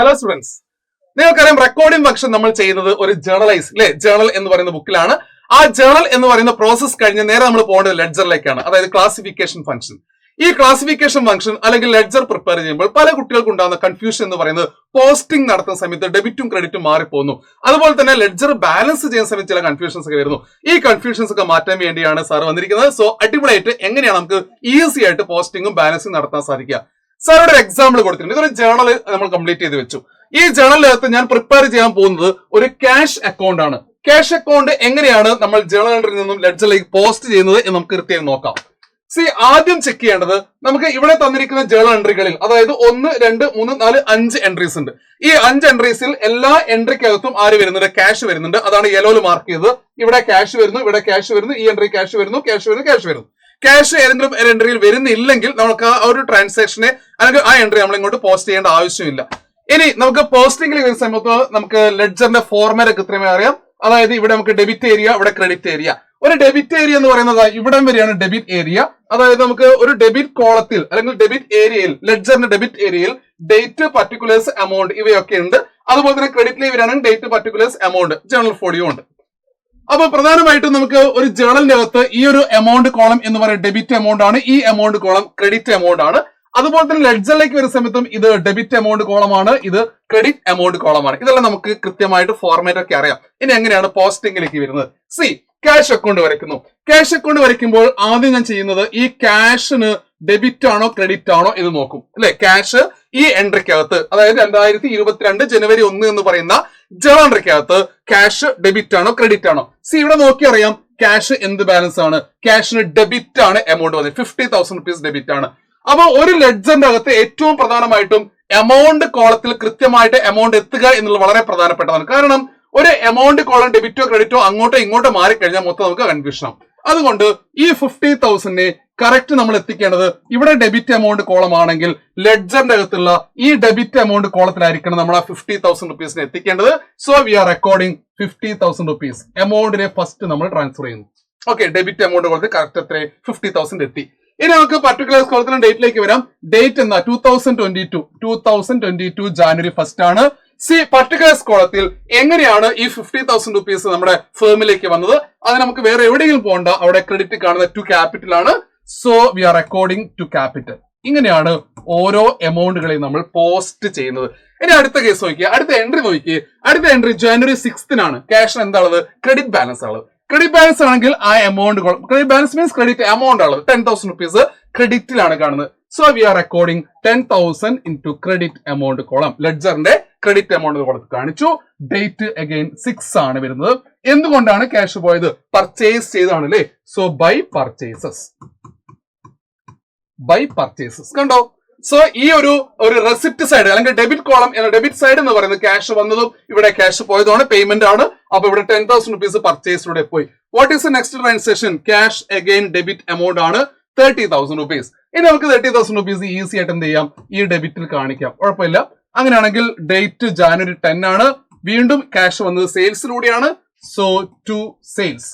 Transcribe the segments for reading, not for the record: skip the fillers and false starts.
Hello students, നിങ്ങൾക്കറിയാം recording function നമ്മൾ ചെയ്യുന്നത് ഒരു ജേർണലൈസ് അല്ലെ, ജേർണൽ എന്ന് പറയുന്ന ബുക്കിലാണ്. ആ ജേർണൽ എന്ന് പറയുന്ന പ്രോസസ് കഴിഞ്ഞ് നേരെ നമ്മൾ പോകേണ്ടത് ലെഡ്ജറിലേക്കാണ്, അതായത് ക്ലാസിഫിക്കേഷൻ ഫംഗ്ഷൻ. ഈ ക്ലാസിഫിക്കേഷൻ ഫംഗ്ഷൻ അല്ലെങ്കിൽ ലെഡ്ജർ പ്രിപ്പയർ ചെയ്യുമ്പോൾ പല കുട്ടികൾക്ക് ഉണ്ടാകുന്ന കൺഫ്യൂഷൻ എന്ന് പറയുന്നത് പോസ്റ്റിംഗ് നടത്തുന്ന സമയത്ത് ഡെബിറ്റും ക്രെഡിറ്റും മാറിപ്പോകുന്നു. അതുപോലെ തന്നെ ലെഡ്ജർ ബാലൻസ് ചെയ്യുന്ന സമയത്ത് ചില കൺഫ്യൂഷൻസ് ഒക്കെ വരുന്നു. ഈ കൺഫ്യൂഷൻസ് ഒക്കെ മാറ്റാൻ വേണ്ടിയാണ് സാർ വന്നിരിക്കുന്നത്. സോ അടിപൊളിയായിട്ട് എങ്ങനെയാണ് നമുക്ക് ഈസി ആയിട്ട് പോസ്റ്റിംഗും ബാലൻസും നടത്താൻ സാധിക്കുക. സാറുടെ ഒരു എക്സാമ്പിൾ കൊടുത്തിട്ടുണ്ട്. ഇതൊരു ജേർണൽ നമ്മൾ കംപ്ലീറ്റ് ചെയ്ത് വെച്ചു. ഈ ജേർണലിനകത്ത് ഞാൻ പ്രിപ്പയർ ചെയ്യാൻ പോകുന്നത് ഒരു ക്യാഷ് അക്കൗണ്ട് ആണ്. ക്യാഷ് അക്കൗണ്ട് എങ്ങനെയാണ് നമ്മൾ ജേർണൽ എൻട്രിയിൽ നിന്നും ലെഡ്ജറിലേക്ക് പോസ്റ്റ് ചെയ്യുന്നത് എന്ന് നമുക്ക് കൃത്യമായി നോക്കാം. ആദ്യം ചെക്ക് ചെയ്യേണ്ടത് നമുക്ക് ഇവിടെ തന്നിരിക്കുന്ന ജേർണൽ എൻട്രികളിൽ, അതായത് 1, 2, 3, 4, 5 എൻട്രീസ് ഉണ്ട്. ഈ 5 എൻട്രീസിൽ എല്ലാ എൻട്രിക്കകത്തും ആര് വരുന്നുണ്ട്? ക്യാഷ് വരുന്നുണ്ട്. അതാണ് യെലോയിൽ മാർക്ക് ചെയ്തത്. ഇവിടെ ക്യാഷ് വരുന്നു, ഇവിടെ ക്യാഷ് വരുന്നു, ഈ എൻട്രി ക്യാഷ് വരുന്നു, ക്യാഷ് വരുന്നു, ക്യാഷ് വരുന്നു. ക്യാഷ് ഏതെങ്കിലും ഒരു എൻട്രിയിൽ വരുന്നില്ലെങ്കിൽ നമുക്ക് ആ ഒരു ട്രാൻസാക്ഷനെ അല്ലെങ്കിൽ ആ എൻട്രി നമ്മൾ ഇങ്ങോട്ട് പോസ്റ്റ് ചെയ്യേണ്ട ആവശ്യമില്ല. ഇനി നമുക്ക് പോസ്റ്റിംഗിൽ വരുന്ന സമയത്ത് നമുക്ക് ലെഡ്ജറിന്റെ ഫോർമാറ്റ് കൃത്യമായി അറിയാം. അതായത് ഇവിടെ നമുക്ക് ഡെബിറ്റ് ഏരിയ, ഇവിടെ ക്രെഡിറ്റ് ഏരിയ. ഒരു ഡെബിറ്റ് ഏരിയ എന്ന് പറയുന്നത് ഇവിടെ വരെയാണ് ഡെബിറ്റ് ഏരിയ. അതായത് നമുക്ക് ഒരു ഡെബിറ്റ് കോളത്തിൽ അല്ലെങ്കിൽ ഡെബിറ്റ് ഏരിയയിൽ, ലെഡ്ജറിന്റെ ഡെബിറ്റ് ഏരിയയിൽ ഡേറ്റ്, പർട്ടിക്കുലേഴ്സ്, എമൗണ്ട് ഇവയൊക്കെ ഉണ്ട്. അതുപോലെ തന്നെ ക്രെഡിറ്റിൽ വരാണെങ്കിൽ date, particulars, amount, journal folio ഉണ്ട്. അപ്പൊ പ്രധാനമായിട്ടും നമുക്ക് ഒരു ജേർണലിന്റെ അകത്ത് ഈ ഒരു എമൗണ്ട് കോളം എന്ന് പറയുന്നത് ഡെബിറ്റ് എമൗണ്ട് ആണ്, ഈ എമൗണ്ട് കോളം ക്രെഡിറ്റ് എമൗണ്ട് ആണ്. അതുപോലെ തന്നെ ലെഡ്ജറിലേക്ക് വരുന്ന സമയത്തും ഇത് ഡെബിറ്റ് എമൗണ്ട് കോളമാണ്, ഇത് ക്രെഡിറ്റ് എമൗണ്ട് കോളമാണ്. ഇതെല്ലാം നമുക്ക് കൃത്യമായിട്ട് ഫോർമാറ്റ് ഒക്കെ അറിയാം. ഇനി എങ്ങനെയാണ് പോസ്റ്റിംഗിലേക്ക് വരുന്നത്? ക്യാഷ് അക്കൗണ്ട് വരയ്ക്കുന്നു. ക്യാഷ് അക്കൗണ്ട് വരയ്ക്കുമ്പോൾ ആദ്യം ഞാൻ ചെയ്യുന്നത് ഈ ക്യാഷിന് ഡെബിറ്റ് ആണോ ക്രെഡിറ്റ് ആണോ എന്ന് നോക്കും അല്ലെ. ക്യാഷ് ഈ എൻട്രിക്കകത്ത്, അതായത് 2022 ജനുവരി 1 എന്ന് പറയുന്ന ജേർണൽ എൻട്രിക്കകത്ത് ക്യാഷ് ഡെബിറ്റ് ആണോ ക്രെഡിറ്റ് ആണോ? ഇവിടെ നോക്കി അറിയാം ക്യാഷ് എന്ത് ബാലൻസ് ആണ്. ക്യാഷിന് ഡെബിറ്റ് ആണ് എമൗണ്ട് വന്നത്, 50,000 റുപ്പീസ് ഡെബിറ്റ് ആണ്. അപ്പൊ ഒരു ലെഡ്ജറിന്റെ അകത്ത് ഏറ്റവും പ്രധാനമായിട്ടും എമൗണ്ട് കോളത്തിൽ കൃത്യമായിട്ട് എമൗണ്ട് എത്തുക എന്നുള്ളത് വളരെ പ്രധാനപ്പെട്ടതാണ്. കാരണം ഒരു എമൗണ്ട് കോളം ഡെബിറ്റോ ക്രെഡിറ്റോ അങ്ങോട്ടോ ഇങ്ങോട്ടോ മാറിക്കഴിഞ്ഞാൽ മൊത്തം നമുക്ക് കൺഫ്യൂഷൻ ആവും. അതുകൊണ്ട് ഈ 50,000 കറക്റ്റ് നമ്മൾ എത്തിക്കേണ്ടത് ഇവിടെ ഡെബിറ്റ് എമൗണ്ട് കോളം ആണെങ്കിൽ ലെഡ്ജറിന്റെ അകത്തുള്ള ഈ ഡെബിറ്റ് എമൗണ്ട് കോളത്തിലായിരിക്കണം നമ്മൾ ആ 50,000 റുപ്പീസിനെ എത്തിക്കേണ്ടത്. So we are recording 50,000 rupees. എമൗണ്ടിനെ ഫസ്റ്റ് നമ്മൾ ട്രാൻസ്ഫർ ചെയ്യുന്നു. ഓക്കെ, ഡെബിറ്റ് എമൗണ്ട് കോളത്തിൽ കറക്റ്റ് എത്ര 50,000 എത്തി. ഇനി നമുക്ക് പർട്ടിക്കുലർ കോളത്തിലും ഡേറ്റിലേക്ക് വരാം. ഡേറ്റ് എന്താ? 2022 ജാനുവരി 1 ആണ്. പർട്ടിക്കുലർ കോളത്തിൽ എങ്ങനെയാണ് ഈ 50,000 റുപ്പീസ് നമ്മുടെ ഫേമിലേക്ക് വന്നത്? അത് നമുക്ക് വേറെ എവിടെയെങ്കിലും പോകണ്ട, അവിടെ ക്രെഡിറ്റ് കാണുന്ന ടു ക്യാപിറ്റൽ ആണ്. So we are recording to capital. ഇങ്ങനെയാണ് ഓരോ എമൗണ്ടുകളെയും നമ്മൾ പോസ്റ്റ് ചെയ്യുന്നത്. ഇനി അടുത്ത കേസ് നോക്കിയേ, അടുത്ത എൻട്രി നോക്കിയേ. അടുത്ത എൻട്രി ജനുവരി 6 ക്യാഷിന് എന്താണുള്ളത്? ക്രെഡിറ്റ് ബാലൻസ് ആണ്. ക്രെഡിറ്റ് ബാലൻസ് ആണെങ്കിൽ ആ amount, credit balance means credit amount ആണ് 10,000 റുപ്പീസ് ക്രെഡിറ്റിലാണ് കാണുന്നത്. So we are recording 10,000 into credit amount column. ലെഡ്ജറിന്റെ ക്രെഡിറ്റ് എമൗണ്ട് കോളത്തിൽ കാണിച്ചു. ഡേറ്റ് അഗൈൻ 6 ആണ് വരുന്നത്. എന്തുകൊണ്ടാണ് ക്യാഷ് പോയത്? പർച്ചേസ് ചെയ്താണ് അല്ലേ. സോ ബൈ പർച്ചേസസ് കണ്ടോ. സോ ഈ ഒരു റെസിപ്റ്റ് സൈഡ് അല്ലെങ്കിൽ ഡെബിറ്റ് കോളം, ഡെബിറ്റ് സൈഡ് എന്ന് പറയുന്നത് ക്യാഷ് വന്നതും ഇവിടെ ക്യാഷ് പോയതുമാണ്, പേയ്മെന്റ് ആണ്. അപ്പൊ ഇവിടെ 10,000 റുപ്പീസ് പർച്ചേസിലൂടെ പോയി. What is the next transaction? Cash again debit amount ആണ് 30,000 റുപ്പീസ്. ഇനി നമുക്ക് 30,000 റുപ്പീസ് ഈസി ആയിട്ട് എന്ത് ചെയ്യാം? ഈ ഡെബിറ്റിൽ കാണിക്കാം, കുഴപ്പമില്ല. അങ്ങനെയാണെങ്കിൽ ഡേറ്റ് ജാനുവരി 10 ആണ്. വീണ്ടും ക്യാഷ് വന്നത് സെയിൽസിലൂടെയാണ്. സോ ടു സെയിൽസ്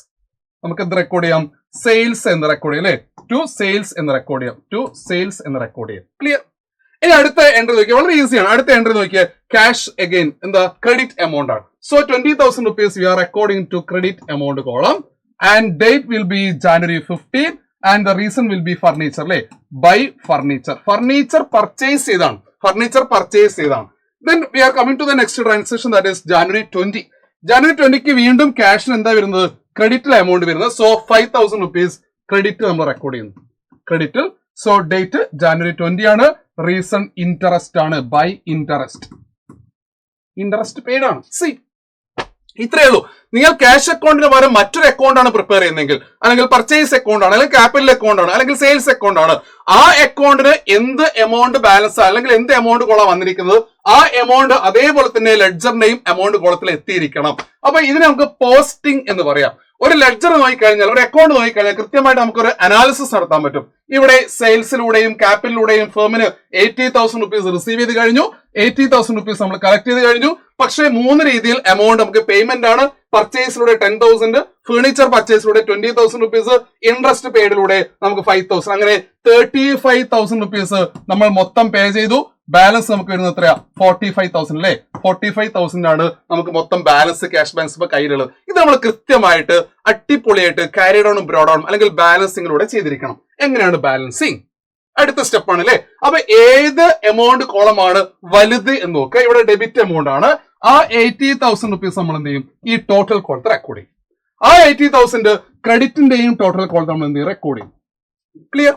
നമുക്ക് എന്ത് റെക്കോർഡ് ചെയ്യാം? സെയിൽസ് എന്ന് റെക്കോർഡ് ചെയ്യാം അല്ലെ. ടു സെയിൽസ് എന്ന് റെക്കോർഡ് ചെയ്യാം. ക്ലിയർ. ഇനി അടുത്ത എൻട്രി നോക്കിയാൽ വളരെ ഈസിയാണ്. അടുത്ത എൻട്രി നോക്കിയാൽ ക്യാഷ് അഗൈൻ എന്താ? ക്രെഡിറ്റ് എമൗണ്ട് ആണ്. So 20,000 rupees we are recording to credit amount column. And date will be January 15 and the reason will be furniture അല്ലെ. ബൈ ഫർണിച്ചർ പർച്ചേസ് ചെയ്താണ്. Then we are coming to the next transaction, that is January 20. January 20 വീണ്ടും ക്യാഷിന് എന്താ വരുന്നത്? ക്രെഡിറ്റിൽ amount വരുന്നത്. So 5,000 rupees credit നമ്മൾ record ചെയ്യുന്നു. ക്രെഡിറ്റിൽ. So date January 20 ആണ്. Reason interest ആണ്. ബൈ ഇൻട്രസ്റ്റ് പെയ്ഡ് ആണ്. ഇത്രയേ ഉള്ളൂ. നിങ്ങൾ ക്യാഷ് അക്കൗണ്ടിന് പകരം മറ്റൊരു അക്കൗണ്ട് ആണ് പ്രിപ്പയർ ചെയ്യുന്നതെങ്കിൽ, അല്ലെങ്കിൽ പർച്ചേസ് അക്കൗണ്ട് ആണ്, അല്ലെങ്കിൽ ക്യാപിറ്റൽ അക്കൗണ്ട് ആണ്, അല്ലെങ്കിൽ സെയിൽസ് അക്കൗണ്ട് ആണ്, ആ അക്കൗണ്ടിന് എന്ത് എമൗണ്ട് ബാലൻസ് അല്ലെങ്കിൽ എന്ത് എമൗണ്ട് കോളം വന്നിരിക്കുന്നത് ആ എമൗണ്ട് അതേപോലെ തന്നെ ലെഡ്ജറിന്റെയും എമൗണ്ട് കോളത്തിൽ എത്തിയിരിക്കണം. അപ്പൊ ഇതിനെ നമുക്ക് പോസ്റ്റിംഗ് എന്ന് പറയാം. ഒരു ലെഡ്ജർ നോക്കിക്കഴിഞ്ഞാൽ, ഒരു അക്കൗണ്ട് നോക്കിക്കഴിഞ്ഞാൽ കൃത്യമായിട്ട് നമുക്കൊരു അനാലിസിസ് നടത്താൻ പറ്റും. ഇവിടെ സെയിൽസിലൂടെയും ക്യാപിറ്റലിലൂടെയും ഫേമിന് 80,000 റുപ്പീസ് റിസീവ് ചെയ്ത് കഴിഞ്ഞു, 80,000 റുപ്പീസ് നമ്മൾ കളക്ട് ചെയ്ത് കഴിഞ്ഞു. പക്ഷേ 3 രീതിയിൽ എമൗണ്ട് നമുക്ക് പേയ്മെന്റ് ആണ്. പർച്ചേസിലൂടെ 10,000, ഫർണിച്ചർ പർച്ചേസിലൂടെ 20,000 റുപ്പീസ്, ഇൻട്രസ്റ്റ് പെയ്ഡിലൂടെ നമുക്ക് 5,000, അങ്ങനെ 35,000 റുപ്പീസ് നമ്മൾ മൊത്തം പേ ചെയ്തു. ബാലൻസ് നമുക്ക് വരുന്നത് എത്രയാ 45,000 അല്ലേ 45,000 ആണ് നമുക്ക് മൊത്തം ബാലൻസ് ക്യാഷ് ബാലൻസ് ഇപ്പൊ കയ്യിലുള്ളത്. ഇത് നമ്മൾ കൃത്യമായിട്ട് അടിപൊളിയായിട്ട് ക്യാരി ഡൗണും ബ്രോ ഡൗണും അല്ലെങ്കിൽ ബാലൻസിങ്ങിലൂടെ ചെയ്തിരിക്കണം. എങ്ങനെയാണ് ബാലൻസിങ്? അടുത്ത സ്റ്റെപ്പാണ് അല്ലെ. അപ്പൊ ഏത് എമൗണ്ട് കോളമാണ് വലുത് എന്ന് നോക്കുക. ഇവിടെ ഡെബിറ്റ് എമൗണ്ട് ആണ്. ആ 80,000 റുപ്പീസ് നമ്മൾ എന്ത് ചെയ്യും? ഈ ടോട്ടൽ കോളത്തിൽ റെക്കോർഡ് ചെയ്യും. ആ 80,000 ക്രെഡിറ്റിന്റെയും ടോട്ടൽ കോളത്തിൽ നമ്മൾ എന്ത് ചെയ്യും? റെക്കോർഡ് ചെയ്യും. ക്ലിയർ?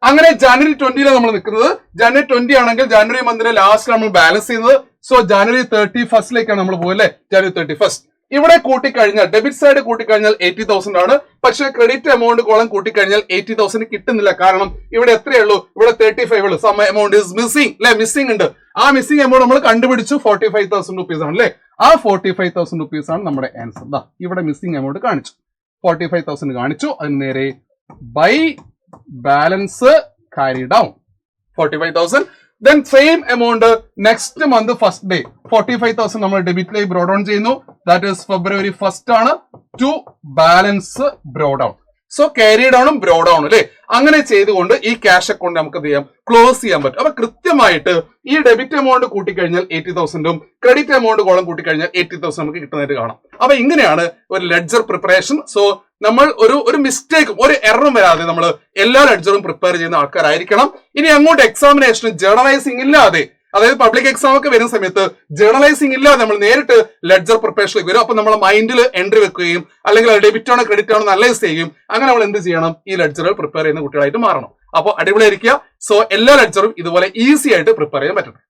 അങ്ങനെ ജനുവരി 20 നമ്മൾ നിൽക്കുന്നത്. ജനുവരി 20 ആണെങ്കിൽ ജനുവരി മന്തിന്റെ ലാസ്റ്റ് നമ്മൾ ബാലൻസ് ചെയ്യുന്നത്. സോ ജനുവരി 31 നമ്മൾ പോകും അല്ലെ. ജനുവരി 31 ഇവിടെ കൂട്ടിക്കഴിഞ്ഞാൽ ഡെബിറ്റ് സൈഡ് കൂട്ടിക്കഴിഞ്ഞാൽ 80,000 ആണ്. പക്ഷെ ക്രെഡിറ്റ് എമൗണ്ട് കോളം കൂട്ടിക്കഴിഞ്ഞാൽ 80,000 കിട്ടുന്നില്ല. കാരണം ഇവിടെ എത്രയേ ഉള്ളൂ? ഇവിടെ 35 ഉള്ളൂ. സം എമൗണ്ട് ഇസ് മിസ്സിംഗ് അല്ലെ. മിസ്സിംഗ് ഉണ്ട്. ആ മിസ്സിംഗ് എമൗണ്ട് നമ്മൾ കണ്ടുപിടിച്ചു 45,000 റുപ്പീസ് ആണ് അല്ലെ. ആ 45,000 റുപ്പീസ് ആണ് നമ്മുടെ ആൻസർ. ദാ ഇവിടെ മിസ്സിംഗ് എമൗണ്ട് കാണിച്ചു 45,000 കാണിച്ചു. അതിന് നേരെ by balance carry down 45,000. then same amount next month first day 45,000 നമ്മൾ ഡെബിറ്റിലേക്ക് ബ്രോ ഡൗൺ ചെയ്യുന്നു. ദാറ്റ് ഈസ് ഫെബ്രുവരി 1 ആണ് to balance brought down. So carry ഡൗണും ബ്രോ ഡൗൺ അല്ലെ. അങ്ങനെ ചെയ്തുകൊണ്ട് ഈ ക്യാഷ് അക്കൗണ്ട് നമുക്ക് എന്ത് ചെയ്യാം? ക്ലോസ് ചെയ്യാൻ പറ്റും. അപ്പൊ കൃത്യമായിട്ട് ഈ ഡെബിറ്റ് എമൗണ്ട് കൂട്ടിക്കഴിഞ്ഞാൽ 80,000ഉം ക്രെഡിറ്റ് എമൗണ്ട് കോളം കൂട്ടിക്കഴിഞ്ഞാൽ 80,000 നമുക്ക് കിട്ടുന്നതായിട്ട് കാണാം. അപ്പൊ ഇങ്ങനെയാണ് ഒരു ലെഡ്ജർ പ്രിപ്പറേഷൻ. സോ നമ്മൾ ഒരു മിസ്റ്റേക്കും ഒരു എററും വരാതെ നമ്മൾ എല്ലാ ലെഡ്ജറും പ്രിപ്പയർ ചെയ്യുന്ന ആൾക്കാരായിരിക്കണം. ഇനി അങ്ങോട്ട് എക്സാമിനേഷന് ജേർണലൈസിംഗ് ഇല്ലാതെ, അതായത് പബ്ലിക് എക്സാം ഒക്കെ വരുന്ന സമയത്ത് ജേർണലൈസിംഗ് ഇല്ലാതെ നമ്മൾ നേരിട്ട് ലെഡ്ജർ പ്രിപ്പറേഷനിലേക്ക് വരും. അപ്പൊ നമ്മളെ മൈൻഡിൽ എൻട്രി വെക്കുകയും അല്ലെങ്കിൽ ഡെബിറ്റ് ആണോ ക്രെഡിറ്റ് ആണോ അനലൈസ് ചെയ്യുകയും അങ്ങനെ നമ്മൾ എന്ത് ചെയ്യണം? ഈ ലെഡ്ജറുകൾ പ്രിപ്പയർ ചെയ്യുന്ന കുട്ടികളായിട്ട് മാറണം. അപ്പോൾ അടിപൊളിയായിരിക്കുക. സോ എല്ലാ ലെഡ്ജറും ഇതുപോലെ ഈസി ആയിട്ട് പ്രിപ്പയർ ചെയ്യാൻ പറ്റണം.